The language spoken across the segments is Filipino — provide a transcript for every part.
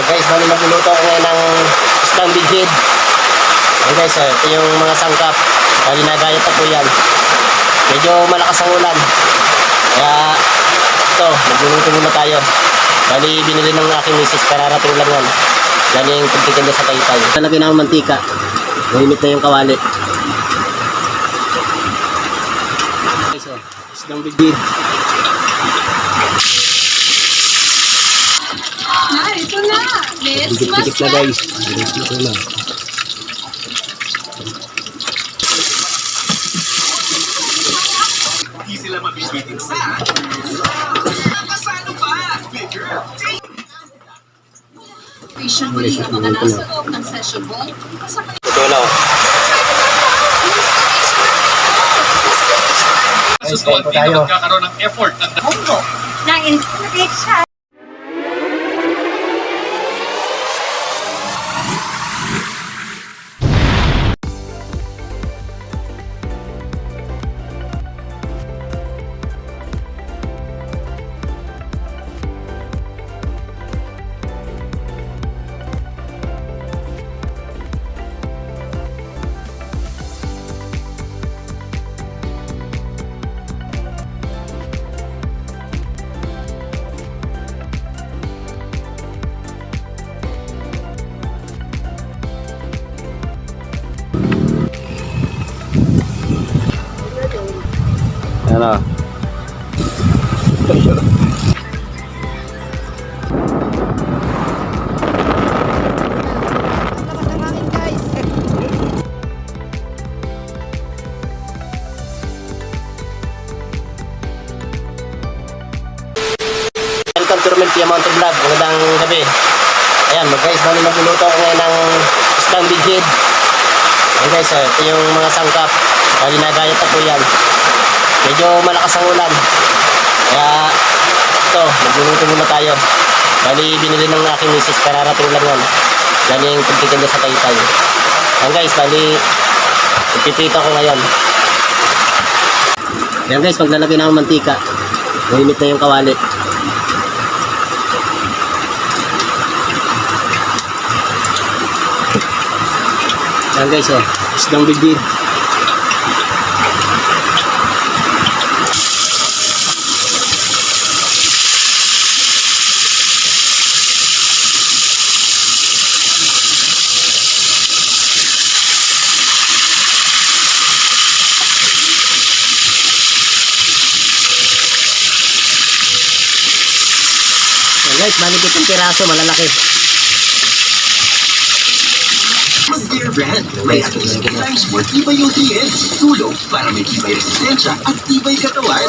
Guys, bali magluluto ako ngayon ng isdang bighead. Ayan guys, ito yung mga sangkap. Bali nagayat na po yan. Medyo malakas ang ulan. Kaya ito, magluluto muna tayo. Bali binili ng aking misis, kararating lang yan. Galing pagtitinda sa Taytay. Talagyan ng mantika. Mainit na yung kawali. Guys, isdang bighead. Ito na! Dikit-dikit na guys. Dikit na. Hindi sila mabibitin sa nakasano pa! Bigger! Patient muli ang mga nasa loob ng session hall. Ito na. Guys, kain po tayo. Magkakaroon ng effort at Na-inflate siya. Ano? Welcome to Romel Mountain Vlog. Magandang gabi. Ayan, guys, bali magluluto ako ngayon ng isdang bighead. Ayan guys, ito yung mga sangkap. Bali nagayat na po yan. Medyo malakas ang ulan. Kaya ito, magluluto muna tayo. Bali binili ng aking misis, kararating lang yan. Galing pagtitinda sa Taytay. Ayan guys, bali ipipito ko ngayon. Ayan guys, maglalagay na ng mantika. Mainit na yung kawali. Ayan guys, isdang bighead. Guys, bali itong piraso, malalaki. Mag-Dear Brand, may at least 3 times more tibay nutrients. Tulong para may tibay resistensya at tibay katawan.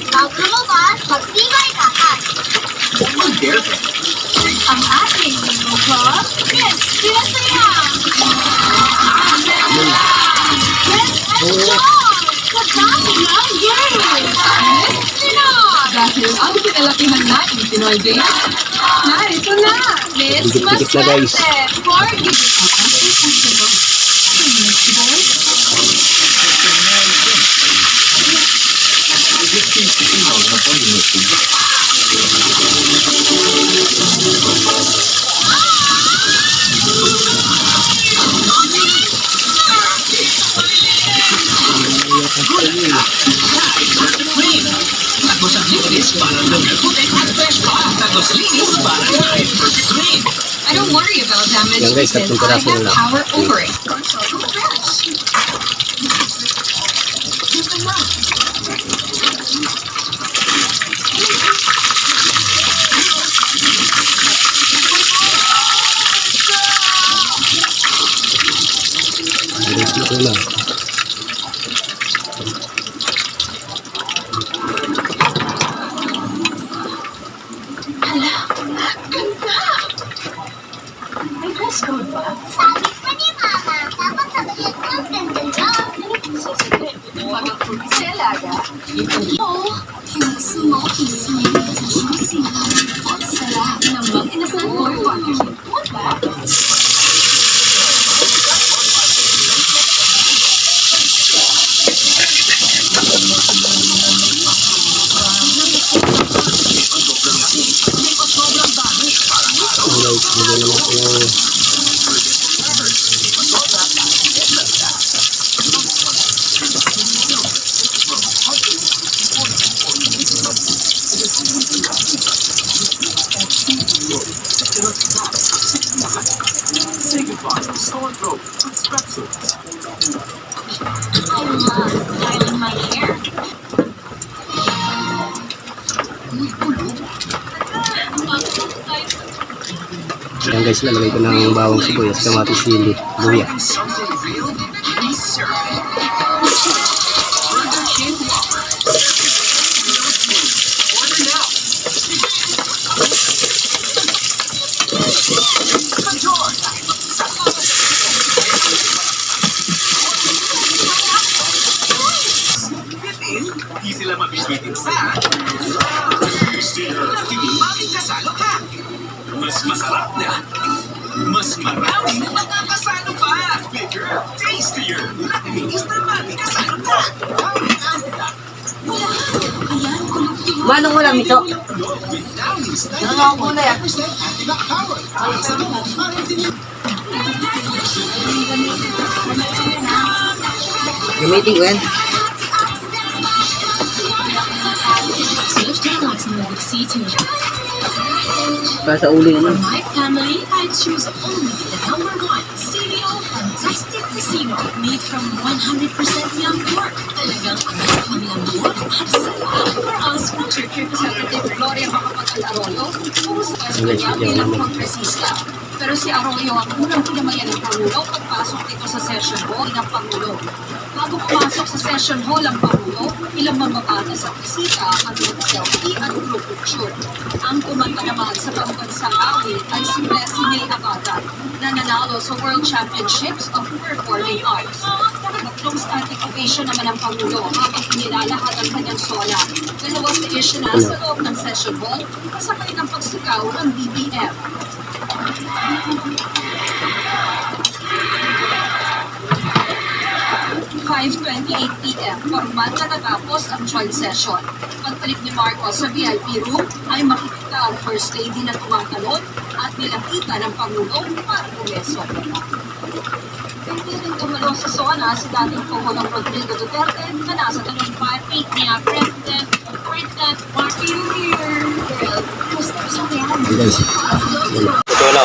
Pag-promoban, pag-tibay natin. Mag-Dear Brand. Ang ating menu ko, yes, pinasaya! Yes, and strong! Kadami ng games! Yes, Pinoy! Dahil ang pinalakihan natin Pinoy Games, narito na! Miss Dikit-dikit na guys. Maswerte for Tapos ang linis para ng puti at fresh pa. Tapos linis para ng perfect rain. I don't worry about damage Yan guys, because tatlong I piraso have na lang. power over it. Ito lang. May dress code ba? Sabi pa ni Mama, dapat sabihin ko ang ganda lang. Pag ang fruit si Alaga, Oh, kiss mo, kiss me. sa lahat ng mga inasal or partnership. What ba? Alright. Hindi naman po yung Say goodbye to sore throat with Strepsil. I love styling my hair. Ayan guys, lalagay ko ng bawang sibuyas, kamatis, sili, luya. Something real? Please serve it. Burger King Whopper. Order now. Enjoy. Bitin, di sila mabibitin sa Maming Kasalo Hack. Mas masarap na. Mas maraming makakasalo pa. Bigger, tastier. Nakaminis na Maming Kasalo Hack. Manong wala mito. Ano ako muna yan? Gamitin ko yan. Para sa uling For ano. my family, I choose only the #1 CDO Fantastic Casino, made from 100% young pork. Talagang ang lambot at sarap. For us, Future Representative Gloria Macapagal-Arroyo, puso sa kanya bilang kongresista. Pero si Arroyo ang unang pinamayan ng Pangulo pagpasok dito sa session hall ng Pangulo. Bago pumasok sa session hall ang Pangulo, ilang mamabata sa bisita ang selfie at group picture. Ang kumanta naman sa pambansang awit ay si Bessie May Abada na nanalo sa World Championships of Performing Arts. Tatlong static ovation naman ang Pangulo habang inilalahad ang kanyang sola. Dalawa sa issue na sa loob ng session hall kasabay ng pagsigaw ng BBM. 5:28 p.m. formal na natapos ang joint session. Pagbalik ni Marcos sa VIP room ay makikita ang First Lady na tumatalon at nilapitan ng Pangulo para bumeso. Pipiling tumalo sa SONA si dating Pangulong Rodrigo Duterte na nasa talumpay niya President Martin here. Well, gusto sa kaya. guys, ito na.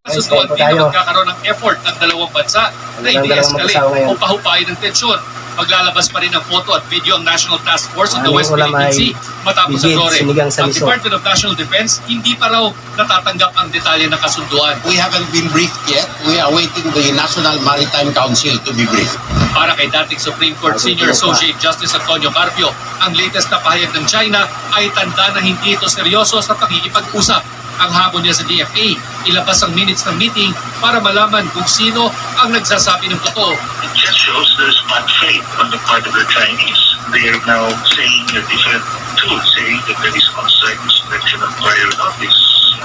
Kasutuan din na magkakaroon ng effort ng dalawang bansa na i-de-escalate o pahupayin ng tensyon. Maglalabas pa rin ng photo at video ang National Task Force on the West Philippine Sea matapos ang Dore. Ang Department of National Defense hindi pa raw natatanggap ang detalye ng kasunduan. We haven't been briefed yet. We are waiting the National Maritime Council to be briefed. Para kay dating Supreme Court Senior Associate Justice Antonio Carpio, ang latest na pahayag ng China ay tanda na hindi ito seryoso sa pakikipag-usap. Ang hamon niya sa DFA, ilabas ang minutes ng meeting para malaman kung sino ang nagsasabi ng totoo. It just shows there's bad faith on the part of the Chinese. They are now saying a different tune, saying that there is on-site inspection of prior notice.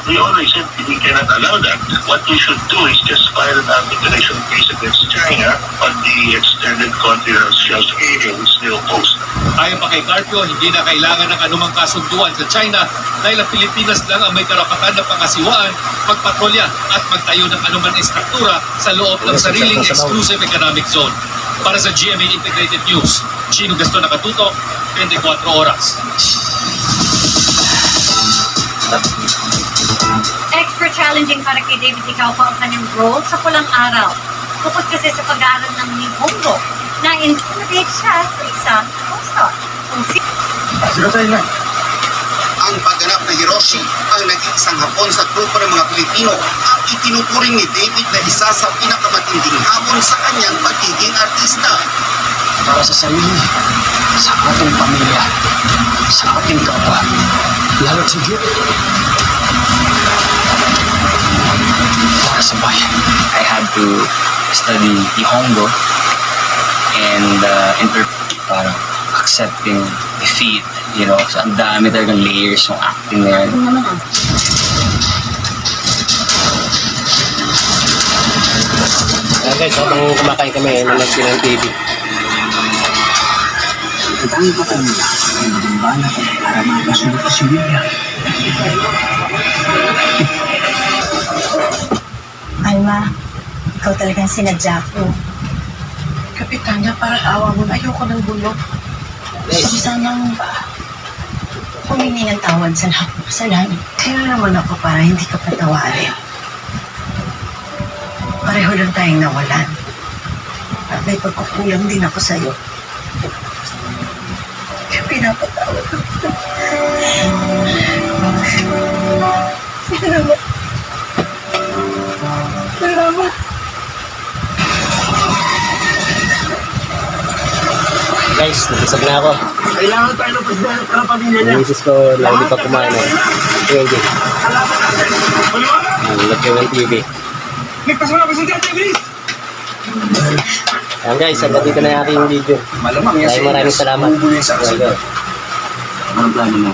We always said we cannot allow that. What we should do is just file an arbitration case against China on the extended continental shelf area which they oppose. Ayon pa kay Carpio, hindi na kailangan ng anumang kasunduan sa China dahil ang Pilipinas lang ang may karapatan na pangasiwaan, magpatrolya at magtayo ng anuman estruktura sa loob ng sariling exclusive economic zone. Para sa GMA Integrated News, Chino Gaston Nakatutok, 24 oras. Extra challenging para kay David Icauco ang kanyang role sa Pulang Araw. Bukod kasi sa pag-aaral ng Nihongo, na-intimidate siya sa isang co-star. Kung Ang pagganap na Hiroshi ang naging isang hapon sa grupo ng mga Pilipino at itinuturing ni David na isa sa pinakamatinding hamon sa kanyang pagiging artista. Para sa sarili, sa ating pamilya, sa ating kapwa, lalo tigit para sa bayan. I had to study Nihongo and parang accepting defeat, you know, so ang dami talagang layers ng acting na yan. Guys, habang kumakain kami, nanonood sila ng TV. Ang tanging patunla ay maging balak para makasunod si William. Alma, ikaw talagang sinadya ko. Kapitanya, parang awa mo na. Ayoko ng bulok. Gusto ko sanang Humingi ng tawad sa lahat ng kasalanan. kaya naman ako para hindi ka patawarin. Pareho lang tayong nawalan. At may pagkukulang din ako sa'yo. Kaya pinapatawad ko. Salamat. Salamat. Guys, nabusog na ako. Kailangan tayo ng presidente para pamilya niya. Ang misis ko, lang hindi pa kumain eh. Pwede. Lagyan ng TV. Nagpasama ko sa dati, please! Ayan guys, hanggang dito na yung aking video. Malamang yan Maraming salamat. Bubuli sa aksyon. Anong plano mo?